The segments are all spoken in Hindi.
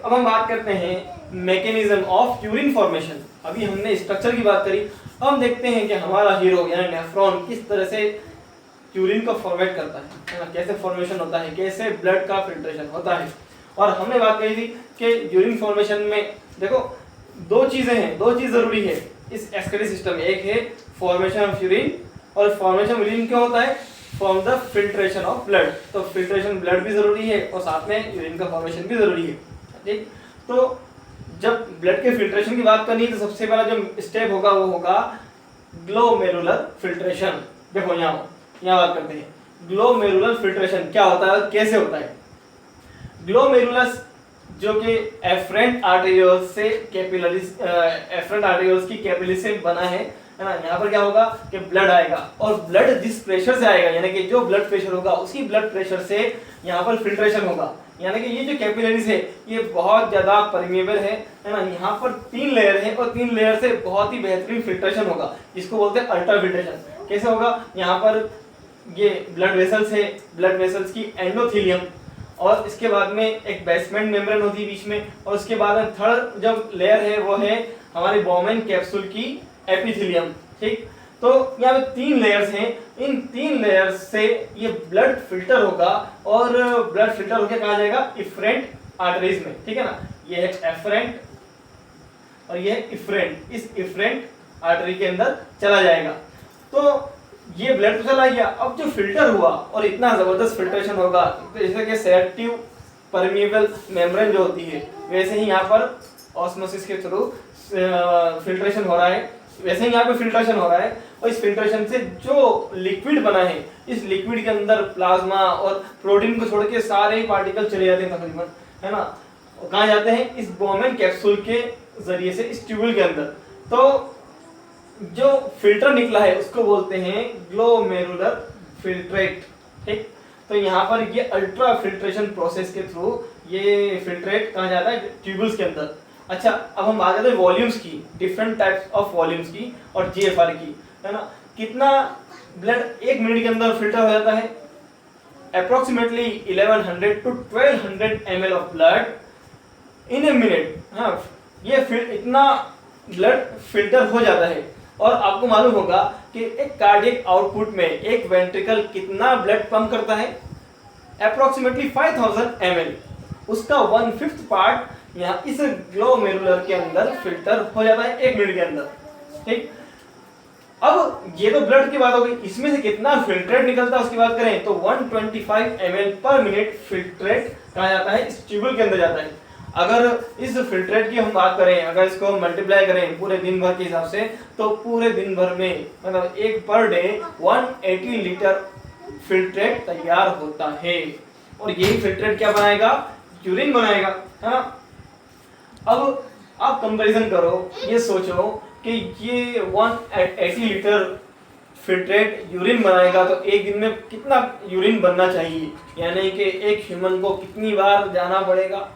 अब हम बात करते हैं मैकेनिज्म ऑफ यूरिन फॉर्मेशन। अभी हमने स्ट्रक्चर की बात करी, अब हम देखते हैं कि हमारा हीरो यानी नेफ्रॉन किस तरह से यूरिन को फॉर्मेट करता है ना, कैसे फॉर्मेशन होता है, कैसे ब्लड का फिल्ट्रेशन होता है। और हमने बात कही थी कि यूरिन फॉर्मेशन में देखो दो चीजें हैं, दो चीज जरूरी है इस एस्केरी सिस्टम में। एक है फॉर्मेशन ऑफ यूरिन, और फॉर्मेशन ऑफ यूरिन क्यों होता है? From the filtration of blood. तो फिल्ट्रेशन ब्लड भी जरूरी है और साथ में यूरिन का फॉर्मेशन भी जरूरी है, ठीक। तो जब ब्लड के फिल्ट्रेशन की बात करनी है तो सबसे पहला जो स्टेप होगा वो होगा ग्लोमेरुलर फिल्ट्रेशन। देखो यहाँ बात करते हैं ग्लोमेरुलर फिल्ट्रेशन क्या होता है, कैसे होता है। ग्लोमेरुलस जो कि एफरेंट आर्टेरियोल्स से कैपिलरीज, एफरेंट आर्टेरियोल्स की कैपिलरी से बना है ना। यहाँ पर क्या होगा कि ब्लड आएगा और ब्लड जिस प्रेशर से आएगा यानी कि जो ब्लड प्रेशर होगा उसी ब्लड प्रेशर से यहाँ पर फिल्ट्रेशन होगा। यानी कि ये जो कैपिलरीज है ये बहुत ज्यादा परमेबल है ना। यहाँ पर 3 लेयर है और 3 लेयर से बहुत ही बेहतरीन फिल्ट्रेशन होगा, जिसको बोलते हैं अल्ट्रा फिल्ट्रेशन। कैसे होगा? यहाँ पर ये ब्लड वेसल्स है, ब्लड वेसल्स की एंडोथेलियम, और इसके बाद में एक बेसमेंट मेम्ब्रेन होती है बीच में, और उसके बाद में थर्ड जो लेयर है वो है हमारी बोमेन कैप्सूल की एपिथेलियम, ठीक। तो यहाँ पे 3 लेयर्स हैं, इन 3 लेयर्स से ये ब्लड फिल्टर होगा और ब्लड फिल्टर होकर कहा जाएगा इफरेंट आर्टरीज में, ठीक है ना। ये है एफरेंट और ये है इफरेंट, इस इफरेंट आर्टरी के अंदर चला जाएगा। तो ये ब्लड तो चला गया, अब जो फिल्टर हुआ और इतना जबरदस्त फिल्ट्रेशन होगा जैसे कि सेलेक्टिव परमेबल मेम्ब्रेन जो होती है वैसे ही यहाँ पर ऑस्मोसिस के थ्रू फिल्ट्रेशन हो रहा है, वैसे ही यहाँ पे फिल्ट्रेशन हो रहा है। और इस फिल्ट्रेशन से जो लिक्विड बना है इस लिक्विड के अंदर प्लाज्मा और प्रोटीन को छोड़ के सारे ही पार्टिकल चले जाते हैं तकरीबन, है ना। कहाँ जाते हैं? इस बोमेन कैप्सूल के जरिए से इस ट्यूबुल के अंदर। तो जो फिल्टर निकला है उसको बोलते हैं ग्लोमेरुलर फिल्ट्रेट, ठीक। तो यहाँ पर ये अल्ट्रा फिल्ट्रेशन प्रोसेस के थ्रू ये फिल्ट्रेट कहाँ जाता है? ट्यूबुल्स के अंदर। अच्छा, अब हम बात करते हैं वॉल्यूम्स की, डिफरेंट टाइप्स ऑफ वॉल्यूम्स की और जीएफआर की, है ना। कितना ब्लड 1 मिनट के अंदर फिल्टर हो जाता है? Approximately 1100 to 1200 ml of blood in a minute. हाँ, ये इतना ब्लड फिल्टर हो जाता है। और आपको मालूम होगा कि एक कार्डियक आउटपुट में एक वेंट्रिकल कितना ब्लड पंप करता है? Approximately 5000 ml। उसका 1/5 पार्ट यहाँ इस ग्लोमेरुलर के अंदर फिल्टर हो जाता है 1 मिनट के अंदर, ठीक। अब ये तो ब्लड की बात हो गई, इसमें से कितना फिल्ट्रेट निकलता है उसकी बात करें तो 125 ml पर मिनट फिल्ट्रेट कहा जाता है इस ट्यूबुल के अंदर जाता है। अगर इस फिल्ट्रेट की हम बात करें, अगर इसको मल्टीप्लाई करें पूरे दिन भर के हिसाब से तो पूरे दिन भर में मतलब एक पर डे 180 लीटर फिल्ट्रेट तैयार होता है। और यही फिल्ट्रेट क्या बनाएगा? यूरिन बनाएगा, है ना। अब आप कंपैरिजन करो, ये सोचो कि ये 180 लीटर फिल्ट्रेट यूरिन बनाएगा तो एक दिन में कितना यूरिन बनना चाहिए, यानी कि एक ह्यूमन को कितनी बार जाना पड़ेगा?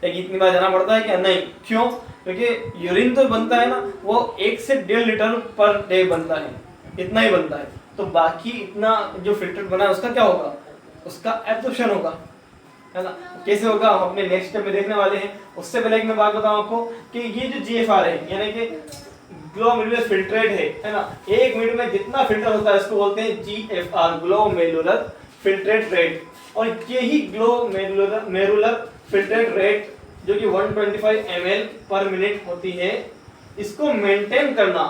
इतनी बार जाना पड़ता है क्या? नहीं। क्यों? क्योंकि यूरिन तो बनता है ना वो 1 से 1.5 लीटर पर डे बनता है, इतना ही बनता है। तो बाकी इतना जो फिल्टर बना है उसका क्या होगा? उसका एब्जॉर्प्शन होगा, है ना। कैसे होगा हम अपने नेक्स्ट स्टेप में देखने वाले हैं। उससे पहले एक मैं बात बताऊं आपको कि ये जो जीएफआर है यानी कि ग्लोमेरुलर फिल्ट्रेट है ना, 1 मिनट में जितना फिल्टर होता है इसको बोलते हैं जीएफआर, ग्लोमेरुलर फिल्ट्रेट रेट। और यही ग्लोमेरुलर फिल्ट्रेट रेट जो कि 125 ml पर मिनट होती है, इसको मेंटेन करना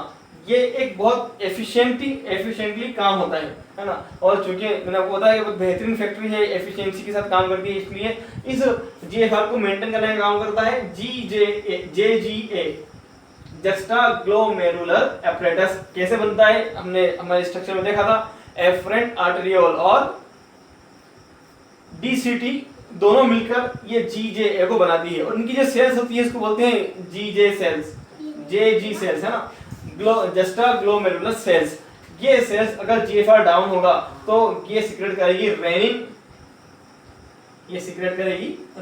ये एक बहुत एफिशिएंटली काम होता है ना। और चूंकि मैंने आपको बताया कि बहुत बेहतरीन फैक्ट्री है, एफिशिएंसी के साथ काम करती है, इसलिए इस जीएफआर को मेंटेन करने का काम करता है जेजीए, जस्टा ग्लोमेरुलर एपरेटस। कैसे बनता है? हमने हमारे स्ट्रक्चर में देखा था, एफरेंट आर्टेरियोल और डीसीटी दोनों मिलकर ये जीजे को बनाती है। और इनकी जो सेल्स होती है इसको बोलते हैं जीजे सेल्स, जेजी सेल्स, है ना, जस्टा ग्लोमेरुलर सेल्स। ये सेल्स अगर जीएफआर डाउन होगा तो ये सीक्रेट करेगी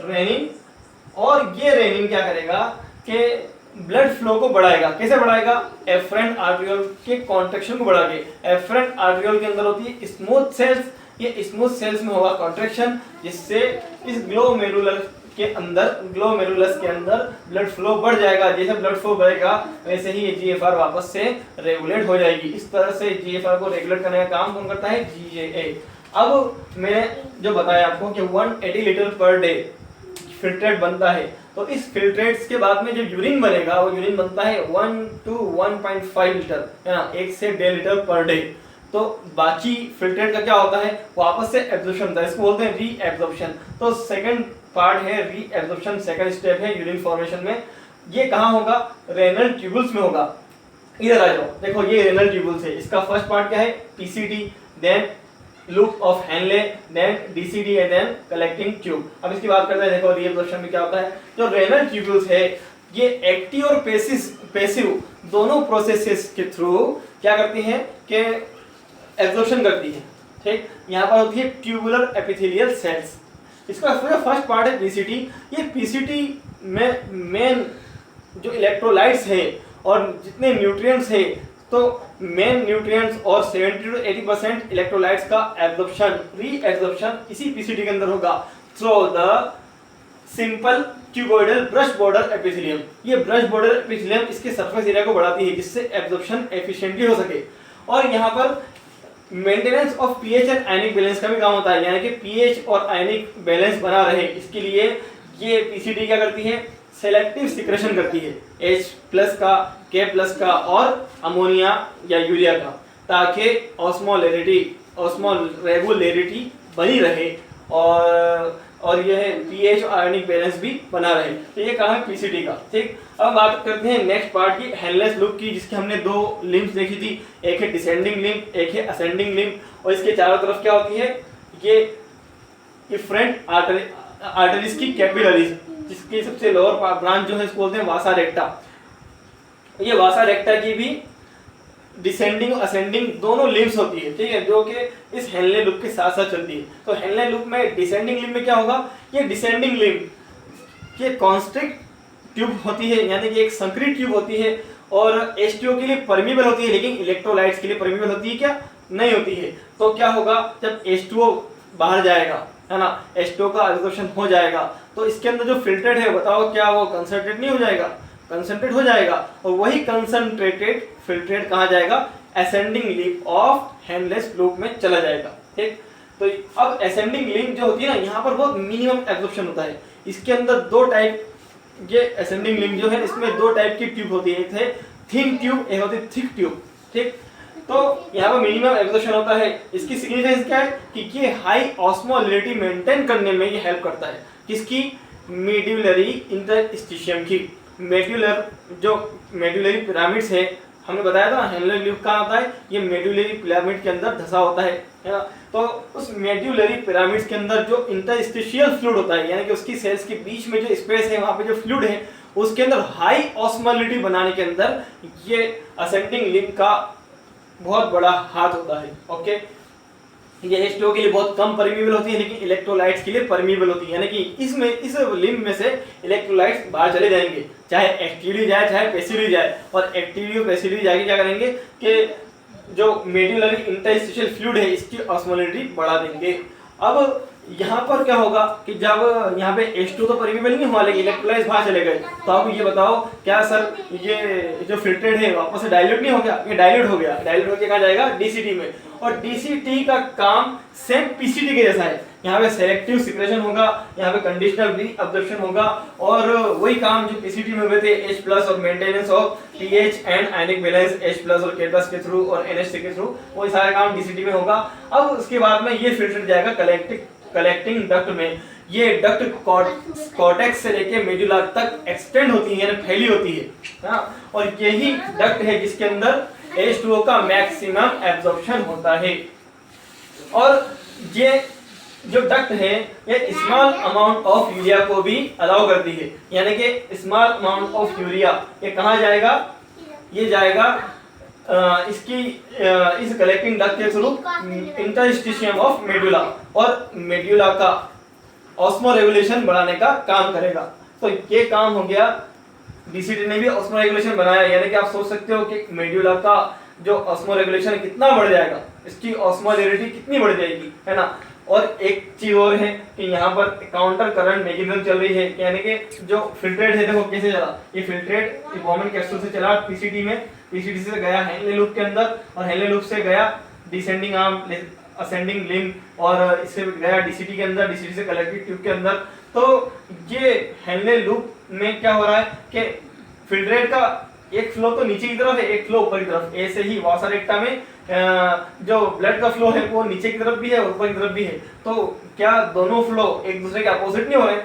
रेनिन, और ये रेनिन क्या करेगा कि ब्लड फ्लो को बढ़ाएगा। कैसे बढ़ाएगा? एफरेंट आर्टेरियोल के कॉन्ट्रैक्शन को बढ़ा के। एफरेंट आर्टेरियोल के अंदर होती है स्मूथ सेल्स, ये स्मूथ सेल्स में होगा कॉन्ट्रैक्शन, जिससे इस ग्लोमेरुलर के अंदर, ग्लोमेरुलस के अंदर ब्लड फ्लो बढ़ जाएगा। जैसे ब्लड फ्लो बढ़ेगा वैसे ही ये जीएफआर वापस से रेगुलेट हो जाएगी। इस तरह से जीएफआर को रेगुलेट करने का काम कौन करता है? जीजेए। अब मैंने जो बताया आपको कि 180 लीटर पर डे फिल्ट्रेट बनता है, तो इस फिल्ट्रेट्स के बाद में जो यूरिन बनेगा वो यूरिन बनता है 1 to 1.5 लीटर, है ना, 1 से 1.5 लीटर पर डे। तो बाकी फिल्ट्रेट का क्या होता है? वापस से एब्जॉर्प्शन होता है, इसको बोलते हैं रीएब्जॉर्प्शन। तो सेकंड पार्ट है रीएब्जॉर्प्शन, सेकंड स्टेप है यूरिन फॉर्मेशन में। ये कहाँ होगा? रेनल ट्यूबुल्स में होगा। इधर आ जाओ, देखो ये रेनल ट्यूबुल्स है। इसका फर्स्ट पार्ट क्या है? PCT, then loop of Henle, then DCD and then collecting tube. अब इसकी बात करते हैं। देखो रीएब्जॉर्प्शन में क्या होता है? जो रेनल ट्यूबुल्स है ये एक्टिव और पैसिव दोनों प्रोसेसेस के थ्रू क्या करती हैं कि एब्जॉर्प्शन करती है। ठीक, यहाँ पर होती है ट्यूबुलर एपिथेलियल सेल्स। इसका फर्स्ट पार्ट है पीसीटी। ये पीसीटी में मेन जो इलेक्ट्रोलाइट्स है और जितने न्यूट्रिएंट्स है, तो मेन न्यूट्रिएंट्स और 70 to 80% इलेक्ट्रोलाइट्स का एब्जॉर्प्शन, रीएब्जॉर्प्शन इसी पीसीटी के अंदर होगा through the simple cuboidal brush border epithelium. ये ब्रश बॉर्डर एपिथेलियम इसके सरफेस एरिया को बढ़ाती है जिससे एब्जॉर्प्शन एफिशिएंटली हो सके। और यहाँ पर maintenance of pH and ionic balance का भी काम होता है, यानी कि पीएच और आयनिक बैलेंस बना रहे, इसके लिए ये पीसीटी क्या करती है? सेलेक्टिव सिक्रेशन करती है H+ का, K+ का और अमोनिया या यूरिया का, ताकि ऑस्मोल रेगुलेरिटी बनी रहे और यह पीएच और आयनिक बैलेंस भी बना रहे। तो ये कहा है पीसीटी का। ठीक, अब बात करते हैं नेक्स्ट पार्ट की, हेनलेस लूप की, जिसके हमने दो लिम्स देखी थी, एक है डिसेंडिंग लिम्फ, एक है असेंडिंग लिम्फ। और इसके चारों तरफ क्या होती है? ये इफरेंट आर्टरीज की कैपिलरीज, जिसकी सबसे लोअर ब्रांच जो है इसको बोलते हैं वासा रेक्टा। ये वासा रेक्टा की भी डिसेंडिंग और असेंडिंग दोनों लिम्स होती है, ठीक है, जो कि इस हेनले लूप के साथ साथ चलती है। तो हेनले लूप में डिसेंडिंग लिम्फ में क्या होगा? ये डिसेंडिंग लिम्फ ये कॉन्स्ट्रिक्ट ट्यूब होती है, यानी कि एक संकरी ट्यूब होती है और H2O के लिए परमीबल होती है, लेकिन इलेक्ट्रोलाइट्स के लिए परमीबल होती है क्या? नहीं होती है। तो क्या होगा? जब H2O बाहर जाएगा, है ना, H2O का एब्जॉर्प्शन हो जाएगा, तो इसके अंदर जो फिल्ट्रेट है बताओ क्या वो कंसंट्रेट नहीं हो जाएगा? कंसंट्रेट हो जाएगा। और वही कंसंट्रेटेड फिल्ट्रेट कहाँ जाएगा? Ascending lymph of Henle's loop में चला जाएगा। ठीक, तो अब असेंडिंग लिम्फ जो होती है ना, यहाँ पर बहुत मिनिमम एब्जॉर्प्शन होता है। इसके अंदर दो टाइप, ये असेंडिंग लिम्फ जो है इसमें दो टाइप की ट्यूब होती है, एक है थिन ट्यूब, एक होती है थिक ट्यूब। ठीक, तो यहाँ पर मिनिमम एब्जॉर्प्शन होता है। इसकी सिग्निफिकेंस क्या है कि ये हाई ऑस्मोलैरिटी मेंटेन करने में ये हेल्प करता है। किसकी? मेड्यूलरी इंटरस्टिशियम की। मेड्यूलरी पिरामिड्स है, हमने बताया था हेनले लूप कहाँ होता है? ये मेड्यूलरी पिरामिड के अंदर धसा होता है ना। तो उस मेड्यूलरी पिरामिड्स के अंदर जो इंटरस्टिशियल फ्लूइड होता है, यानी कि उसकी सेल्स के बीच में जो स्पेस है वहाँ पे जो फ्लूइड है, उसके अंदर हाई ऑस्मोलैरिटी बनाने के अंदर ये असेंडिंग लिम्फ का बहुत बड़ा हाथ होता है। ओके, ये H2O के लिए बहुत कम परमीबल होती है, लेकिन इलेक्ट्रोलाइट्स के लिए परमीबल होती है, यानी कि इसमें इस लिम्फ में से इलेक्ट्रोलाइट्स बाहर चले जाएंगे, चाहे एक्टिवली जाए चाहे पैसिवली जाए। और एक्टिवली और पैसिवली जाके क्या करेंगे कि जो मेड्यूलरी इंटरस्टिशियल फ्लूइड है इसकी ऑस्मोलैरिटी बढ़ा देंगे। अब यहाँ पर क्या होगा कि जब यहाँ पे H2 तो परमीबल नहीं हुआ, लेकिन इलेक्ट्रोलाइट्स बाहर चले गए, तो आप ये बताओ क्या सर ये जो फिल्ट्रेट है वापस से डाइल्यूट नहीं हो गया? ये डाइल्यूट हो गया। डाइल्यूट होकर कहाँ जाएगा? डीसीटी में। और डीसीटी का काम सेम पीसीटी के जैसा है। यहाँ पे सेलेक्टिव सिक्रेशन होगा, यहाँ पे कंडीशनल रीअब्जॉर्प्शन होगा, और वही काम जो पीसीटी में हुए थे H+ और maintenance of pH and ionic balance H+ और K+ के थ्रू और NH3 के थ्रू, वो सारा काम डीसीटी में होगा। अब उसके बाद में ये फिल्टर जाएगा कलेक्टिंग डक्ट में। ये डक्ट कॉर्टेक्स से लेके मेडुला तक एक्सटेंड होती है, यानी फैली होती है ना। और यही डक्ट है जिसके अंदर H2O का मैक्सिमम एब्जॉर्प्शन होता है। और ये जो डक्ट है ये स्मॉल अमाउंट ऑफ यूरिया को भी अलाउ करती है, यानी कि स्मॉल अमाउंट ऑफ यूरिया ये कहाँ जाएगा? ये जाएगा इस कलेक्टिंग डक्ट के थ्रू इंटरस्टिशियम ऑफ मेडुला, और मेडुला का ऑस्मो रेगुलेशन बढ़ाने का काम करेगा। तो ये काम हो गया। डीसीटी ने भी ऑस्मो रेगुलेशन बनाया, यानी कि आप सोच सकते हो कि मेडुला का जो ऑस्मो रेगुलेशन कितना बढ़ जाएगा, इसकी ऑस्मोलैरिटी कितनी बढ़ जाएगी, है ना। और एक चीज और है कि यहाँ पर काउंटर करंट मैकेनिज्म चल रही है, यानी कि जो फिल्ट्रेट है, देखो कैसे चला, ये फिल्ट्रेट बॉमन कैप्सूल से चला पीसीटी में, पीसीटी से गया हेनले लूप के अंदर, और हेनले लूप से गया डिसेंडिंग आर्म, असेंडिंग लिंब, और इससे गया डीसीटी के अंदर, डीसीटी से कलेक्टिव ट्यूब के अंदर। तो ये हेनले लूप में क्या हो रहा है कि फिल्ट्रेट का एक फ्लो तो नीचे की तरफ है, एक फ्लो ऊपर की तरफ। ऐसे ही वासा रेक्टा में जो ब्लड का फ्लो है वो नीचे की तरफ भी है और ऊपर की तरफ भी है। तो क्या दोनों फ्लो एक दूसरे के अपोजिट नहीं हो रहे?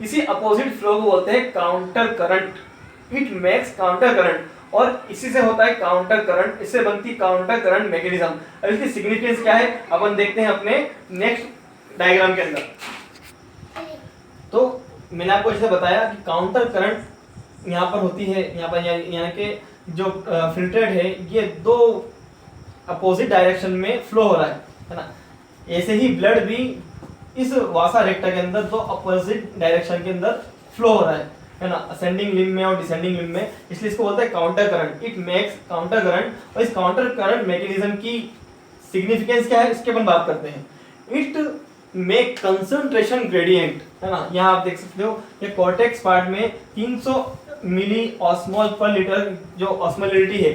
इसी अपोजिट फ्लो को बोलते हैं counter current. It makes counter current, और इसी से होता है काउंटर करंट, इससे बनती काउंटर करंट मैकेनिज्म। अब इसकी सिग्निफिकेंस क्या है अपन देखते हैं अपने नेक्स्ट डायग्राम के अंदर। तो मैंने आपको जैसे बताया कि काउंटर करंट यहाँ पर होती है, यहाँ पर यानी कि जो फिल्ट्रेट है ये दो अपोजिट डायरेक्शन में फ्लो हो रहा है ना। ऐसे ही ब्लड भी इस वासा रेक्टा के अंदर दो अपोजिट डायरेक्शन के अंदर फ्लो हो रहा है ना, असेंडिंग लिम्ब में और डिसेंडिंग लिम्ब में, इसलिए इसको बोलते हैं counter current. It makes counter current, और इस काउंटर करंट मैकेनिज्म की सिग्निफिकेंस क्या है इसके अपन बात करते हैं। इट मेक कंसंट्रेशन ग्रेडियंट, है ना, यहाँ आप देख सकते हो ये कॉर्टेक्स पार्ट में 300 मिली ऑस्मोल पर लीटर जो ऑस्मोलिटी है,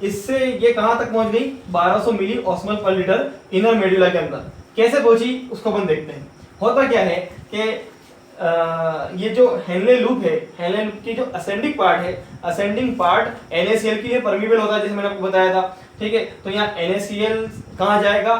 इससे ये कहां तक पहुंच गई, 1200 मिली ऑस्मोल पर लीटर इनर मेडुला के अंदर। कैसे पहुंची उसको अपन देखते हैं। होता क्या है कि ये जो हेनले लूप है, हेनले लूप की जो असेंडिंग पार्ट है, असेंडिंग पार्ट NaCl के लिए परमिबल होता है, जैसे मैंने आपको बताया था, ठीक है। तो यहाँ NaCl कहाँ जाएगा,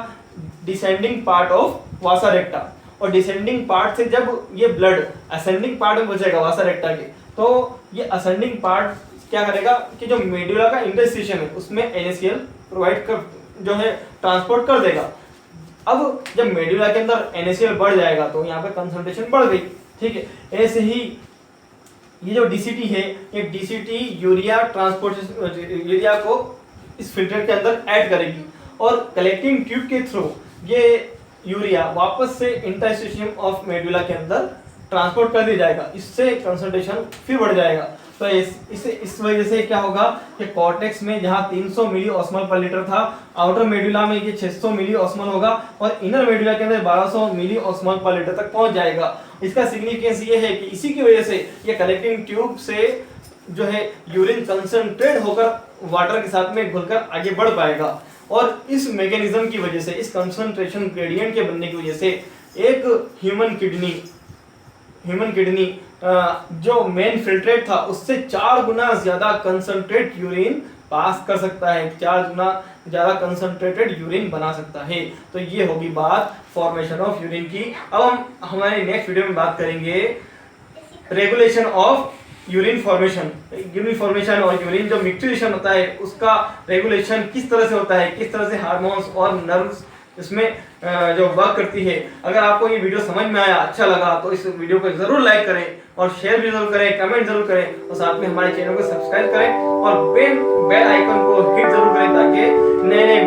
डिसेंडिंग पार्ट ऑफ वासा रेक्टा, और डिसेंडिंग पार्ट से जब ये ब्लड असेंडिंग पार्ट में बचेगा वासा रेक्टा के, तो ये असेंडिंग पार्ट क्या करेगा कि जो मेडुला का इंटरस्टिशियम है उसमें NaCl प्रोवाइड कर जो है ट्रांसपोर्ट कर देगा। अब जब मेडुला के अंदर NaCl बढ़ जाएगा तो यहाँ पे कंसंट्रेशन बढ़ गई, ठीक है। ऐसे ही ये जो DCT है, ये DCT यूरिया ट्रांसपोर्ट यूरिया को इस फिल्टर के अंदर ऐड करेगी, और कलेक्टिंग ट्यूब के थ्रू ये यूरिया वापस से इंटरस्टिशियम ऑफ मेडुला के अंदर ट्रांसपोर्ट कर दिया जाएगा, इससे कंसंट्रेशन फिर बढ़ जाएगा। तो इस वजह से क्या होगा कि कॉर्टेक्स में जहां 300 मिली ऑस्मोल पर लीटर था, आउटर मेडुला में ये 600 मिली ऑस्मोल होगा, और इनर मेडुला के अंदर 1200 मिली ऑस्मोल पर लीटर तक पहुंच जाएगा। इसका सिग्निफिकेंस ये है कि इसी की वजह से ये कलेक्टिंग ट्यूब से जो है यूरिन कंसंट्रेट होकर वाटर के साथ में घुलकर आगे बढ़ पाएगा। और इस मैकेनिज्म की वजह से, इस कंसंट्रेशन ग्रेडियंट के बनने की वजह से एक ह्यूमन किडनी जो मेन फिल्ट्रेट था उससे 4 गुना ज्यादा कंसंट्रेट यूरिन पास कर सकता है, 4 गुना ज्यादा कंसंट्रेटेड यूरिन बना सकता है। तो ये होगी बात फॉर्मेशन ऑफ यूरिन की। अब हम हमारे नेक्स्ट वीडियो में बात करेंगे रेगुलेशन ऑफ यूरिन फॉर्मेशन और यूरिन जो मिक्सचरेशन होता है उसका रेगुलेशन किस तरह से होता है, किस तरह से हार्मोन्स और नर्व्स इसमें जो वर्क करती है। अगर आपको ये वीडियो समझ में आया, अच्छा लगा, तो इस वीडियो को जरूर लाइक करें और शेयर भी जरूर करें, कमेंट जरूर करें, और साथ में हमारे चैनल को सब्सक्राइब करें और बेल आइकन को हिट जरूर करें ताकि नए नए